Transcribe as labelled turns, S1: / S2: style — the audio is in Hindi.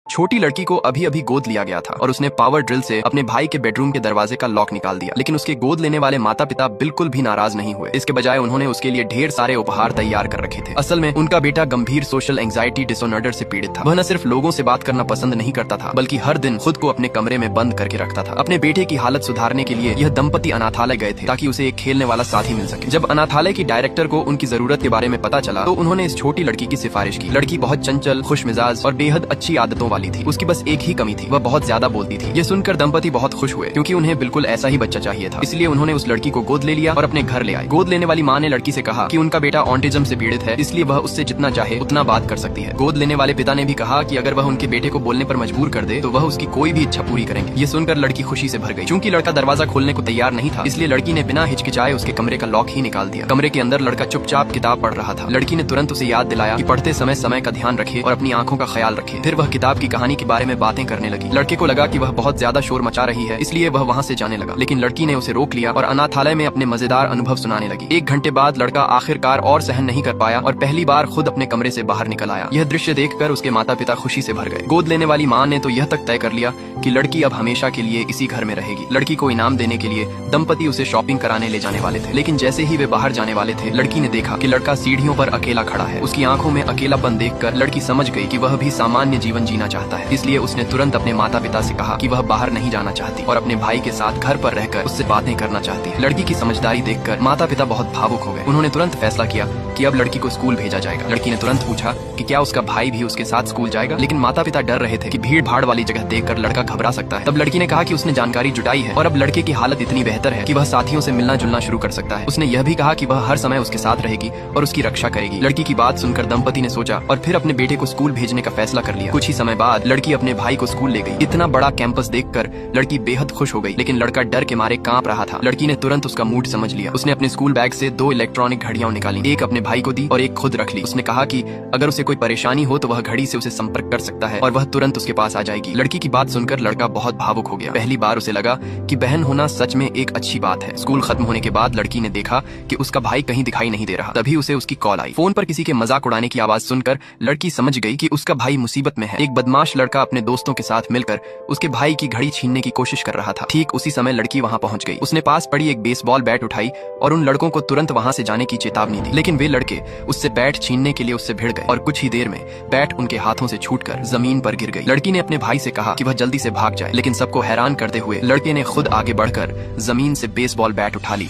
S1: छोटी लड़की को अभी अभी गोद लिया गया था और उसने पावर ड्रिल से अपने भाई के बेडरूम के दरवाजे का लॉक निकाल दिया। लेकिन उसके गोद लेने वाले माता पिता बिल्कुल भी नाराज नहीं हुए। इसके बजाय उन्होंने उसके लिए ढेर सारे उपहार तैयार कर रखे थे। असल में उनका बेटा गंभीर सोशल एंजाइटी डिसऑर्डर से पीड़ित था। वह न सिर्फ लोगों से बात करना पसंद नहीं करता था, बल्कि हर दिन खुद को अपने कमरे में बंद करके रखता था। अपने बेटे की हालत सुधारने के लिए यह दंपति अनाथालय गए थे ताकि उसे एक खेलने वाला साथी मिल सके। जब अनाथालय की डायरेक्टर को उनकी जरूरत के बारे में पता चला तो उन्होंने इस छोटी लड़की की सिफारिश की। लड़की बहुत चंचल, खुश मिजाज और बेहद अच्छी आदतों वाली थी। उसकी बस एक ही कमी थी, वह बहुत ज्यादा बोलती थी। ये सुनकर दंपति बहुत खुश हुए क्योंकि उन्हें बिल्कुल ऐसा ही बच्चा चाहिए था। इसलिए उन्होंने उस लड़की को गोद ले लिया और अपने घर ले आए। गोद लेने वाली माँ ने लड़की से कहा कि उनका बेटा ऑटिज्म से पीड़ित है, इसलिए वह उससे जितना चाहे उतना बात कर सकती है। गोद लेने वाले पिता ने भी कहा कि अगर वह उनके बेटे को बोलने पर मजबूर कर दे तो वह उसकी कोई भी इच्छा पूरी करेंगे। ये सुनकर लड़की खुशी से भर गई। चूंकि लड़का दरवाजा खोलने को तैयार नहीं था, इसलिए लड़की ने बिना हिचकिचाए उसके कमरे का लॉक ही निकाल दिया। कमरे के अंदर लड़का चुपचाप किताब पढ़ रहा था। लड़की ने तुरंत उसे याद दिलाया कि पढ़ते समय समय का ध्यान रखे और अपनी आंखों का ख्याल रखे। फिर वह किताब की कहानी के बारे में बातें करने लगी। लड़के को लगा कि वह बहुत ज्यादा शोर मचा रही है, इसलिए वह वहाँ से जाने लगा। लेकिन लड़की ने उसे रोक लिया और अनाथालय में अपने मजेदार अनुभव सुनाने लगी। 1 घंटे बाद लड़का आखिरकार और सहन नहीं कर पाया और पहली बार खुद अपने कमरे से बाहर निकल आया। यह दृश्य देखकर उसके माता पिता खुशी से भर गए। गोद लेने वाली माँ ने तो यह तक तय कर लिया कि लड़की अब हमेशा के लिए इसी घर में रहेगी। लड़की को इनाम देने के लिए दंपति उसे शॉपिंग कराने ले जाने वाले थे। लेकिन जैसे ही वे बाहर जाने वाले थे, लड़की ने देखा कि लड़का सीढ़ियों पर अकेला खड़ा है। उसकी आंखों में अकेलापन देखकर लड़की समझ गई कि वह भी सामान्य जीवन जीना चाहता है। इसलिए उसने तुरंत अपने माता पिता से कहा कि वह बाहर नहीं जाना चाहती और अपने भाई के साथ घर पर रहकर उससे बातें करना चाहती है। लड़की की समझदारी देखकर माता पिता बहुत भावुक हो गए। उन्होंने तुरंत फैसला किया कि अब लड़की को स्कूल भेजा जाएगा। लड़की ने तुरंत पूछा कि क्या उसका भाई भी उसके साथ स्कूल जाएगा, लेकिन माता पिता डर रहे थे कि भीड़ भाड़ वाली जगह देखकर लड़का घबरा सकता है। तब लड़की ने कहा कि उसने जानकारी जुटाई है और अब लड़के की हालत इतनी बेहतर है कि वह साथियों से मिलना जुलना शुरू कर सकता है। उसने यह भी कहा कि वह हर समय उसके साथ रहेगी और उसकी रक्षा करेगी। लड़की की बात सुनकर दंपति ने सोचा और फिर अपने बेटे को स्कूल भेजने का फैसला कर लिया। कुछ ही समय बाद लड़की अपने भाई को स्कूल ले गई। इतना बड़ा कैंपस देखकर लड़की बेहद खुश हो गई, लेकिन लड़का डर के मारे कांप रहा था। लड़की ने तुरंत उसका मूड समझ लिया। उसने अपने स्कूल बैग से 2 इलेक्ट्रॉनिक घड़ियां निकाली, एक अपने भाई को दी और एक खुद रख ली। उसने कहा कि अगर उसे कोई परेशानी हो तो वह घड़ी से उसे संपर्क कर सकता है और वह तुरंत उसके पास आ जाएगी। लड़की की बात सुनकर लड़का बहुत भावुक हो गया। पहली बार उसे लगा कि बहन होना सच में एक अच्छी बात है। स्कूल खत्म होने के बाद लड़की ने देखा कि उसका भाई कहीं दिखाई नहीं दे रहा। तभी उसे उसकी कॉल आई। फोन पर किसी के मजाक उड़ाने की आवाज सुनकर लड़की समझ गई कि उसका भाई मुसीबत में है। एक बदमाश लड़का अपने दोस्तों के साथ मिलकर उसके भाई की घड़ी छीनने की कोशिश कर रहा था। ठीक उसी समय लड़की वहां पहुंच गई। उसने पास पड़ी एक बेसबॉल बैट उठाई और उन लड़कों को तुरंत वहां से जाने की चेतावनी दी। लेकिन वे लड़के उससे बैट छीनने के लिए उससे भिड़ गए और कुछ ही देर में बैट उनके हाथों से छूटकर जमीन पर गिर गई। लड़की ने अपने भाई से कहा कि वह जल्दी से भाग जाए, लेकिन सबको हैरान करते हुए लड़के ने खुद आगे बढ़कर जमीन से बेसबॉल बैट उठा ली।